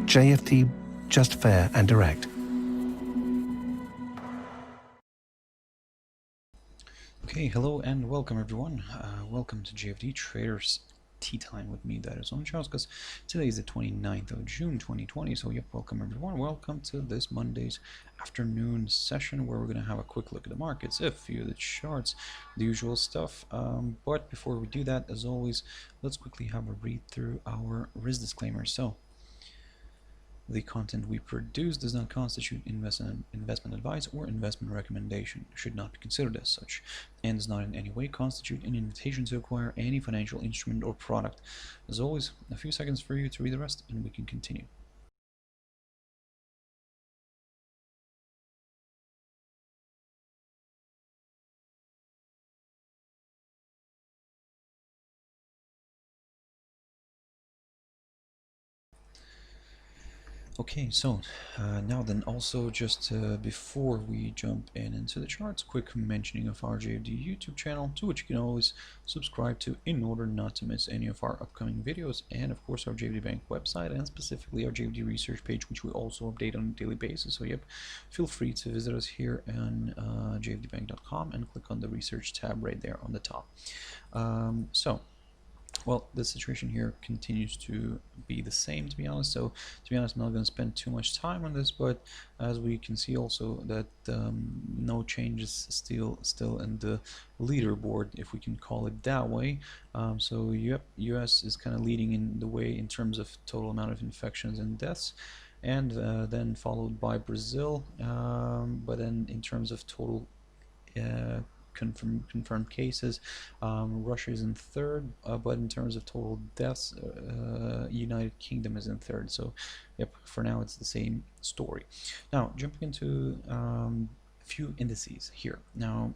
JFD, just fair and direct. Okay, hello and welcome everyone. Welcome to JFD Traders Tea Time with me, Darius Anucauskas. Today is the 29th of June 2020, so yep, welcome everyone. Welcome to this Monday's afternoon session where we're going to have a quick look at the markets, a few of the charts, the usual stuff. But before we do that, as always, let's quickly have a read through our risk disclaimer. So, the content we produce does not constitute investment advice or investment recommendation, should not be considered as such, and does not in any way constitute an invitation to acquire any financial instrument or product. As always, a few seconds for you to read the rest and we can continue. Okay, so now then, also just before we jump into the charts, quick mentioning of our JFD YouTube channel, to which you can always subscribe to in order not to miss any of our upcoming videos, and of course our JFD Bank website, and specifically our JFD research page, which we also update on a daily basis. So yep, feel free to visit us here on jfdbank.com and click on the research tab right there on the top. Well, the situation here continues to be the same, to be honest. So, to be honest, I'm not going to spend too much time on this, but as we can see also that no changes still in the leaderboard, if we can call it that way. So, yep, US is kind of leading in the way in terms of total amount of infections and deaths, and then followed by Brazil. But then in terms of total confirmed cases, Russia is in third, but in terms of total deaths, United Kingdom is in third. So yep, for now it's the same story. Now jumping into a few indices here. Now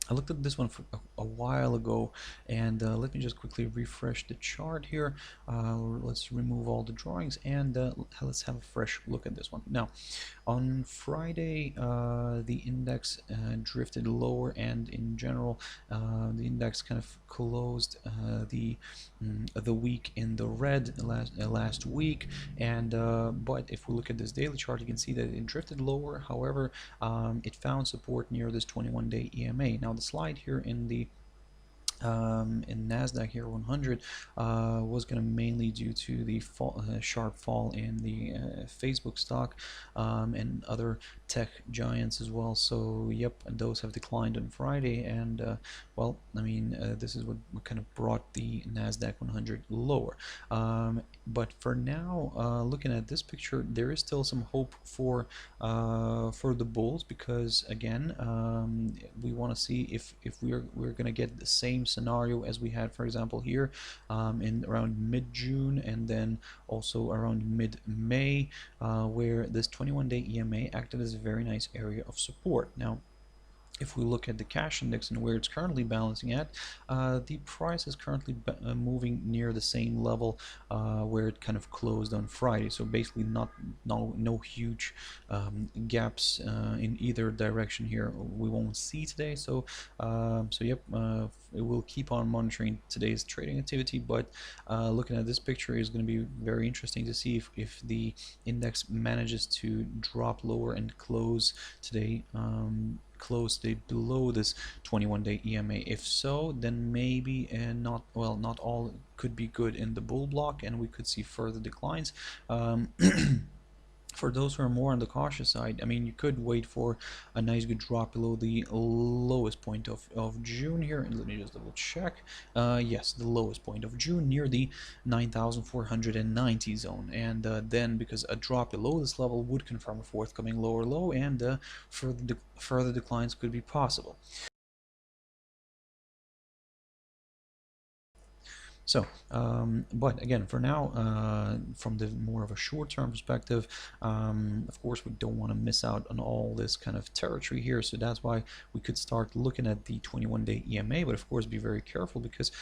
I looked at this one for a while ago, and let me just quickly refresh the chart here. Let's remove all the drawings and let's have a fresh look at this one. Now, on Friday, the index drifted lower, and in general, the index kind of closed the week in the red last week. And but if we look at this daily chart, you can see that it drifted lower. However, it found support near this 21-day EMA. Now, the slide here in the in Nasdaq here 100 was going to mainly due to the sharp fall in the Facebook stock and other tech giants as well. So yep, those have declined on Friday, and well, I mean, this is what kind of brought the Nasdaq 100 lower. But for now, looking at this picture, there is still some hope for the bulls, because again, we want to see if we're going to get the same scenario as we had, for example, here in around mid-June, and then also around mid-May, where this 21-day EMA acted as a very nice area of support. Now, if we look at the cash index and where it's currently balancing at, the price is currently moving near the same level where it kind of closed on Friday. So basically no huge gaps in either direction here we won't see today. So yep, we'll keep on monitoring today's trading activity, but looking at this picture is going to be very interesting to see if the index manages to drop lower and close today below this 21-day EMA. If so, then maybe not all could be good in the bull block, and we could see further declines. For those who are more on the cautious side, I mean, you could wait for a nice good drop below the lowest point of June here. And let me just double check. Yes, the lowest point of June near the 9,490 zone. And then, because a drop below this level would confirm a forthcoming lower low, and further declines could be possible. So, but again, for now, from the more of a short-term perspective, of course, we don't want to miss out on all this kind of territory here. So that's why we could start looking at the 21-day EMA, but of course, be very careful, because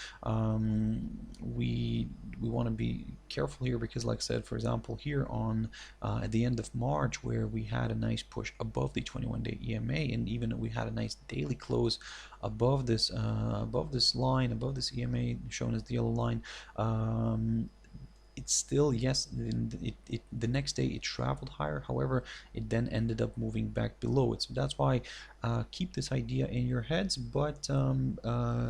we want to be careful here, because, like I said, for example, here on at the end of March, where we had a nice push above the 21-day EMA, and even we had a nice daily close above this line, above this EMA shown as the yellow line, it's still, yes, the next day it traveled higher. However, it then ended up moving back below it. So that's why keep this idea in your heads, but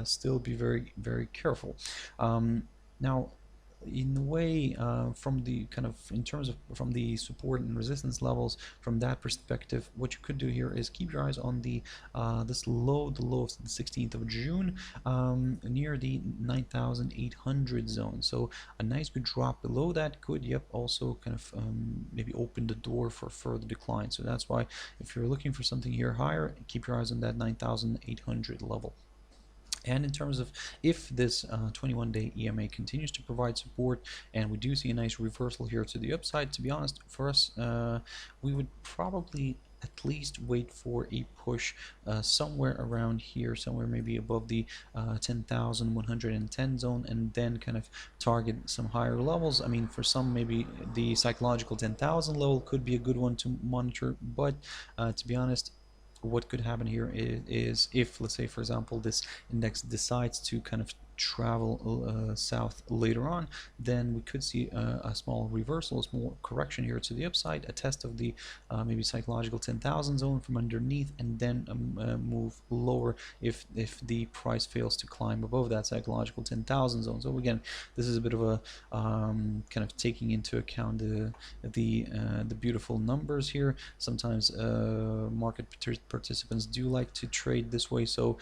still be very, very careful. Now, in a way, from the kind of, in terms of from the support and resistance levels, from that perspective, what you could do here is keep your eyes on the this low, the low of the 16th of June, near the 9,800 zone. So a nice good drop below that could, yep, also kind of maybe open the door for further decline. So that's why if you're looking for something here higher, keep your eyes on that 9,800 level. And in terms of if this 21-day EMA continues to provide support and we do see a nice reversal here to the upside, to be honest, for us, we would probably at least wait for a push somewhere around here, somewhere maybe above the 10,110 zone, and then kind of target some higher levels. I mean, for some, maybe the psychological 10,000 level could be a good one to monitor, but to be honest, what could happen here is if, let's say, for example, this index decides to kind of travel south later on, then we could see a small reversal, a small correction here to the upside, a test of the maybe psychological 10,000 zone from underneath, and then move lower if the price fails to climb above that psychological 10,000 zone. So again, this is a bit of a kind of taking into account the beautiful numbers here. Sometimes market participants do like to trade this way, so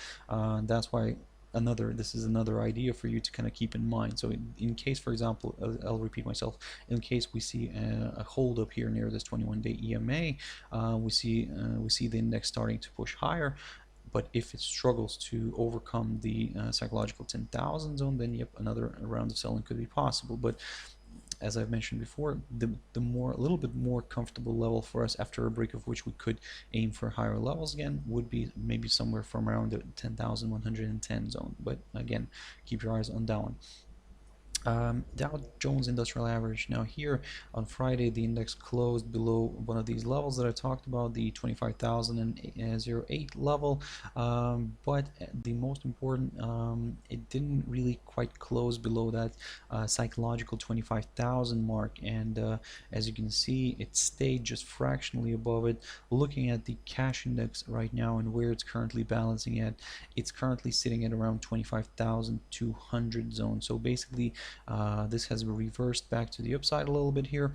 that's why this is another idea for you to kind of keep in mind. So in case, for example, I'll repeat myself, in case we see a hold up here near this 21-day EMA, we see the index starting to push higher. But if it struggles to overcome the psychological 10,000 zone, then yep, another round of selling could be possible. But as I've mentioned before, a little bit more comfortable level for us after a break of which we could aim for higher levels again would be maybe somewhere from around the 10,110 zone. But again, keep your eyes on that one. Dow Jones Industrial Average. Now here on Friday, the index closed below one of these levels that I talked about, the 25,008 level. But the most important, it didn't really quite close below that psychological 25,000 mark. And as you can see, it stayed just fractionally above it. Looking at the cash index right now and where it's currently balancing at, it's currently sitting at around 25,200 zone. So basically, this has reversed back to the upside a little bit here,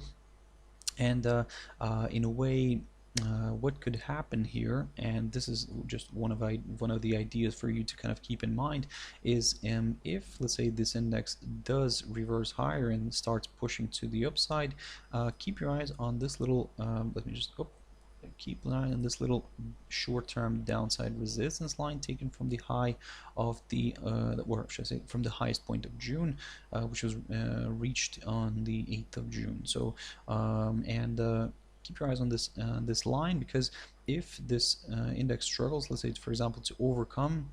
and in a way, what could happen here, and this is just one of the ideas for you to kind of keep in mind, is if, let's say, this index does reverse higher and starts pushing to the upside, keep your eyes on this little let me just keep an eye on this little short-term downside resistance line taken from the high of the or should I say from the highest point of June, which was reached on the 8th of June. So keep your eyes on this line, because if this index struggles, let's say, for example, to overcome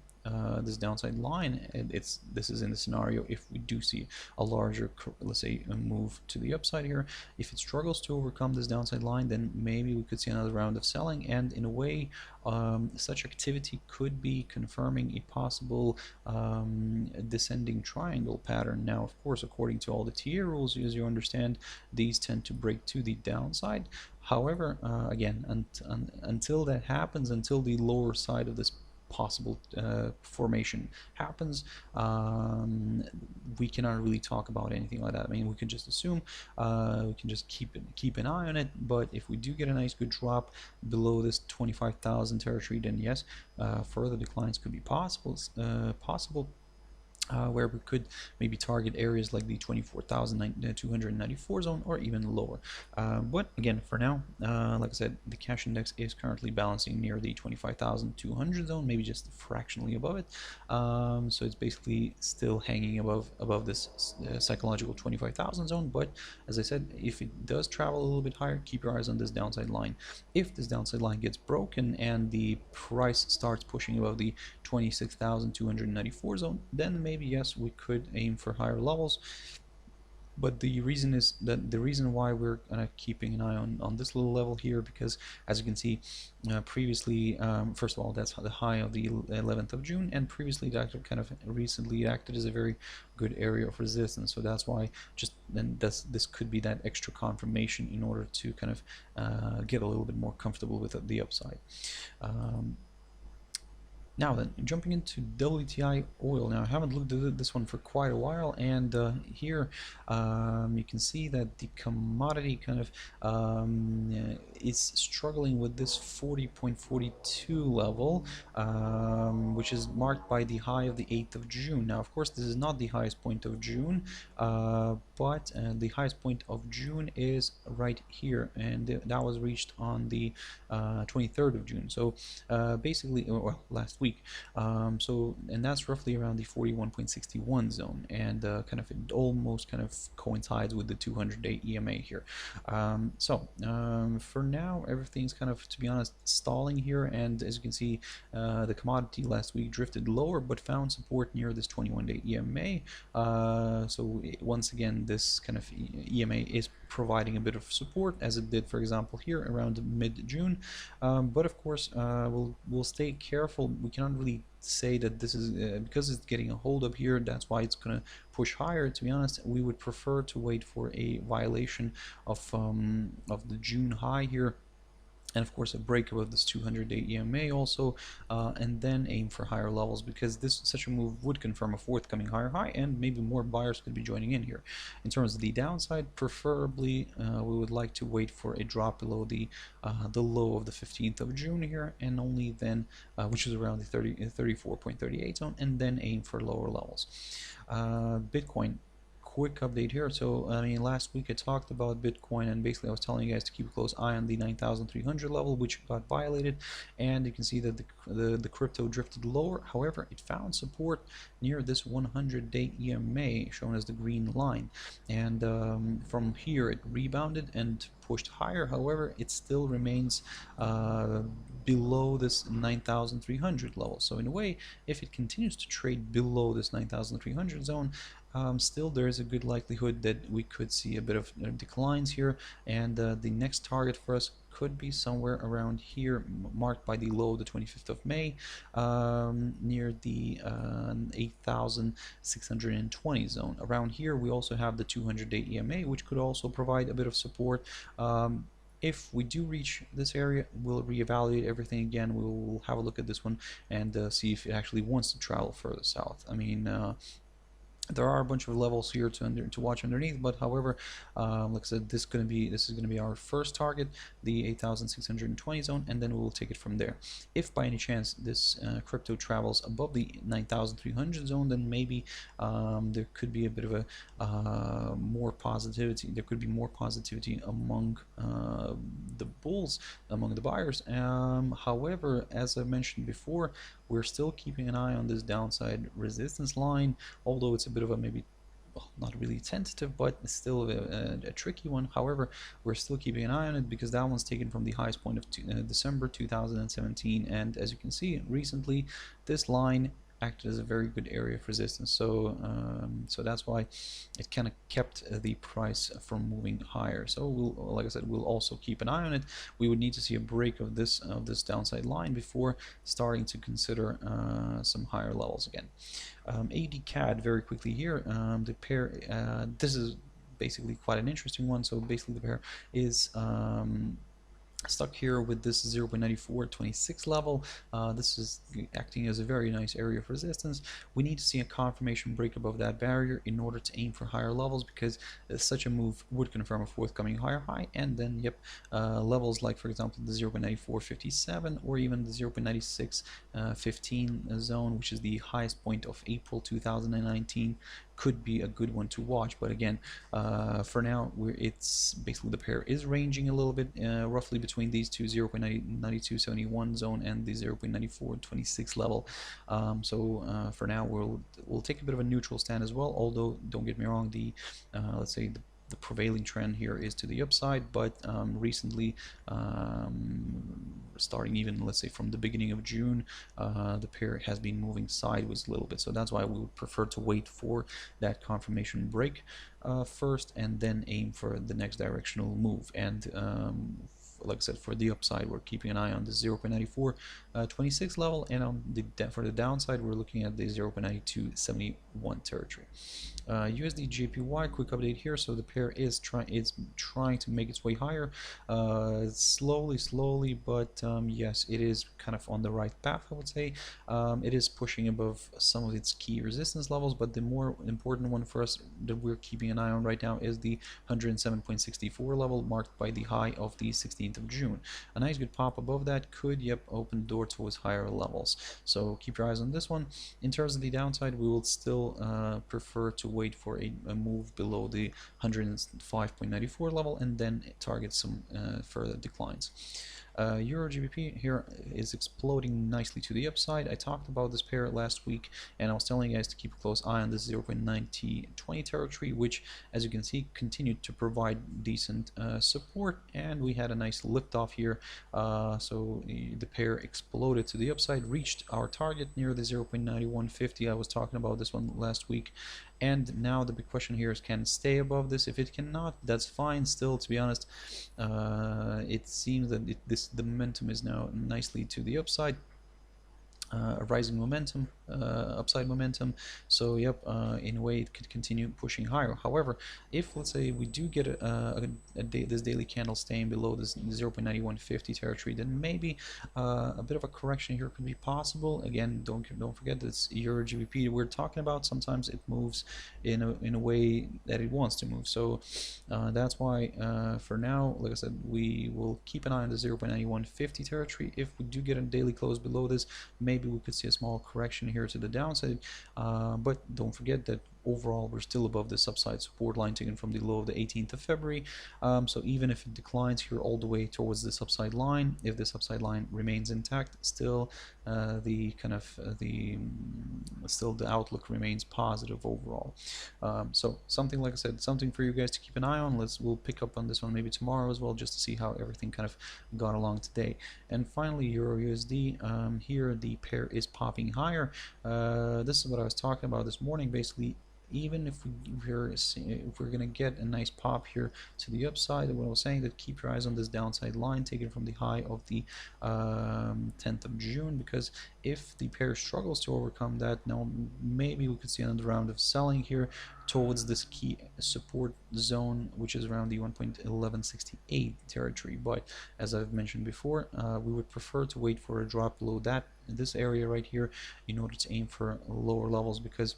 this downside line, and this is in the scenario if we do see a larger, let's say, a move to the upside here. If it struggles to overcome this downside line, then maybe we could see another round of selling, and in a way, such activity could be confirming a possible descending triangle pattern. Now, of course, according to all the TA rules, as you understand, these tend to break to the downside. However, again, until that happens, until the lower side of this possible formation happens, we cannot really talk about anything like that. I mean, we can just assume, we can just keep an eye on it. But if we do get a nice good drop below this 25,000 territory, then yes, further declines could be possible. Where we could maybe target areas like the 24,294 zone or even lower. But again, for now, like I said, the cash index is currently balancing near the 25,200 zone, maybe just fractionally above it. So it's basically still hanging above this psychological 25,000 zone. But as I said, if it does travel a little bit higher, keep your eyes on this downside line. If this downside line gets broken and the price starts pushing above the 26,294 zone, then maybe yes, we could aim for higher levels. But the reason is that the reason why we're keeping an eye on this little level here, because as you can see, previously, first of all, that's the high of the 11th of June, and previously that kind of recently acted as a very good area of resistance. So that's why just then this could be that extra confirmation in order to kind of get a little bit more comfortable with the upside. Now then, jumping into WTI Oil. Now I haven't looked at this one for quite a while, and here you can see that the commodity kind of is struggling with this 40.42 level, which is marked by the high of the 8th of June. Now, of course, this is not the highest point of June, but the highest point of June is right here, and that was reached on the 23rd of June. So basically, well, last week. And that's roughly around the 41.61 zone, and kind of it almost kind of coincides with the 200-day EMA here. For now, everything's kind of, to be honest, stalling here, and as you can see, the commodity last week drifted lower but found support near this 21-day EMA. Once again, this kind of EMA is providing a bit of support, as it did, for example, here around mid-June. But of course, we'll stay careful. We cannot really say that this is because it's getting a hold up here, that's why it's going to push higher. To be honest, we would prefer to wait for a violation of the June high here, and of course a break above this 200-day EMA also, and then aim for higher levels, because such a move would confirm a forthcoming higher high, and maybe more buyers could be joining in here. In terms of the downside, preferably we would like to wait for a drop below the low of the 15th of June here, and only then, which is around the 34.38 zone, and then aim for lower levels. Bitcoin. Quick update here. So I mean, last week I talked about Bitcoin, and basically I was telling you guys to keep a close eye on the 9,300 level, which got violated, and you can see that the crypto drifted lower. However, it found support near this 100-day EMA, shown as the green line, and from here it rebounded and pushed higher. However, it still remains below this 9,300 level. So in a way, if it continues to trade below this 9,300 zone, still there is a good likelihood that we could see a bit of declines here, and the next target for us could be somewhere around here, marked by the low the 25th of May, near the 8,620 zone. Around here we also have the 200-day EMA, which could also provide a bit of support. If we do reach this area, we'll reevaluate everything again. We'll have a look at this one and see if it actually wants to travel further south. I mean, there are a bunch of levels here to watch underneath, but however, like I said, this is going to be our first target, the 8,620 zone, and then we'll take it from there. If by any chance this crypto travels above the 9,300 zone, then maybe there could be a bit of a more positivity. There could be more positivity among the bulls, among the buyers. However, as I mentioned before, we're still keeping an eye on this downside resistance line, although it's a bit of a maybe, well, not really tentative, but it's still a tricky one. However, we're still keeping an eye on it, because that one's taken from the highest point of December 2017, and as you can see, recently this line acted as a very good area of resistance. So that's why it kind of kept the price from moving higher. So like I said, we'll also keep an eye on it. We would need to see a break of this downside line before starting to consider some higher levels again. AUDCAD, very quickly here, the pair, this is basically quite an interesting one. So basically the pair is stuck here with this 0.9426 level. This is acting as a very nice area of resistance. We need to see a confirmation break above that barrier in order to aim for higher levels, because such a move would confirm a forthcoming higher high, and then levels like, for example, the 0.9457 or even the 0.9615 zone, which is the highest point of April 2019, could be a good one to watch. But again, for now, it's basically the pair is ranging a little bit, roughly between these two, 0.9271 zone and the 0.9426 level. For now, we'll take a bit of a neutral stand as well. Although, don't get me wrong, let's say the prevailing trend here is to the upside, but recently starting even, let's say, from the beginning of June, the pair has been moving sideways a little bit. So that's why we would prefer to wait for that confirmation break first, and then aim for the next directional move. And like I said, for the upside, we're keeping an eye on the 0.9426 level, and on for the downside, we're looking at the 0.9271 territory. USDJPY, quick update here. So the pair is trying to make its way higher, slowly, but yes, it is kind of on the right path, I would say. It is pushing above some of its key resistance levels, but the more important one for us that we're keeping an eye on right now is the 107.64 level, marked by the high of the 16th of June. A nice good pop above that could, yep, open the door towards higher levels. So keep your eyes on this one. In terms of the downside, we will still prefer to wait for a move below the 105.94 level and then target some further declines. EURGBP here is exploding nicely to the upside. I talked about this pair last week, and I was telling you guys to keep a close eye on this 0.9020 territory, which, as you can see, continued to provide decent support, and we had a nice lift off here. So the pair exploded to the upside, reached our target near the 0.9150. I was talking about this one last week. And now the big question here is, can it stay above this? If it cannot, that's fine. Still, to be honest, it seems that the momentum is now nicely to the upside. A rising momentum, upside momentum. So yep, in a way it could continue pushing higher. However, if let's say we do get this daily candle staying below this 0.9150 territory, then maybe a bit of a correction here could be possible. Again, don't forget that it's EURGBP we're talking about. Sometimes it moves in a way that it wants to move. So that's why for now, like I said, we will keep an eye on the 0.9150 territory. If we do get a daily close below this, maybe we could see a small correction here to the downside, but don't forget that overall we're still above this upside support line taken from the low of the 18th of February. So even if it declines here all the way towards this upside line, if this upside line remains intact, still the outlook remains positive overall. So something, like I said, something for you guys to keep an eye on. We'll pick up on this one maybe tomorrow as well, just to see how everything kind of got along today. And finally, Euro USD, here the pair is popping higher. This is what I was talking about this morning. Basically, even if we're gonna get a nice pop here to the upside, what I was saying, that keep your eyes on this downside line taken from the high of the 10th of June, because if the pair struggles to overcome that, now maybe we could see another round of selling here towards this key support zone, which is around the 1.1168 territory. But as I've mentioned before, we would prefer to wait for a drop below that, this area right here, in order to aim for lower levels, because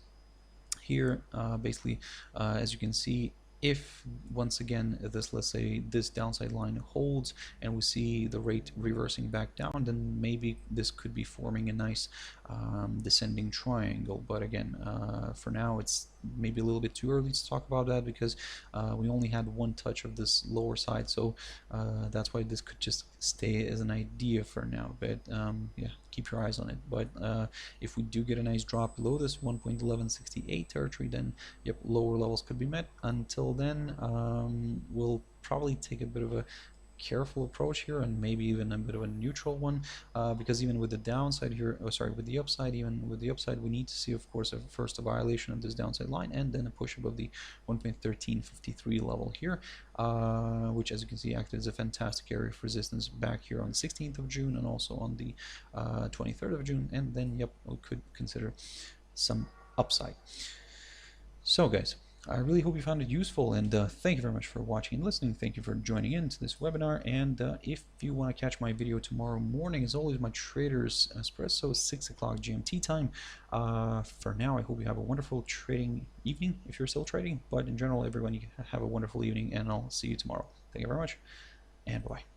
here basically, as you can see, if once again this, let's say, this downside line holds and we see the rate reversing back down, then maybe this could be forming a nice descending triangle. But again, for now it's maybe a little bit too early to talk about that, because we only had one touch of this lower side. So that's why this could just stay as an idea for now. But yeah, keep your eyes on it. But if we do get a nice drop below this 1.1168 territory, then yep, lower levels could be met. Until then, we'll probably take a bit of a careful approach here, and maybe even a bit of a neutral one, because even with the downside here, with the upside, we need to see, of course, first a violation of this downside line, and then a push above the 1.1353 level here, which, as you can see, acted as a fantastic area of resistance back here on the 16th of June and also on the 23rd of June, and then yep, we could consider some upside. So guys, I really hope you found it useful, and thank you very much for watching and listening. Thank you for joining in to this webinar, and if you want to catch my video tomorrow morning, as always, my Traders Espresso, 6 o'clock GMT time. For now, I hope you have a wonderful trading evening if you're still trading, but in general, everyone, you have a wonderful evening, and I'll see you tomorrow. Thank you very much, and bye-bye.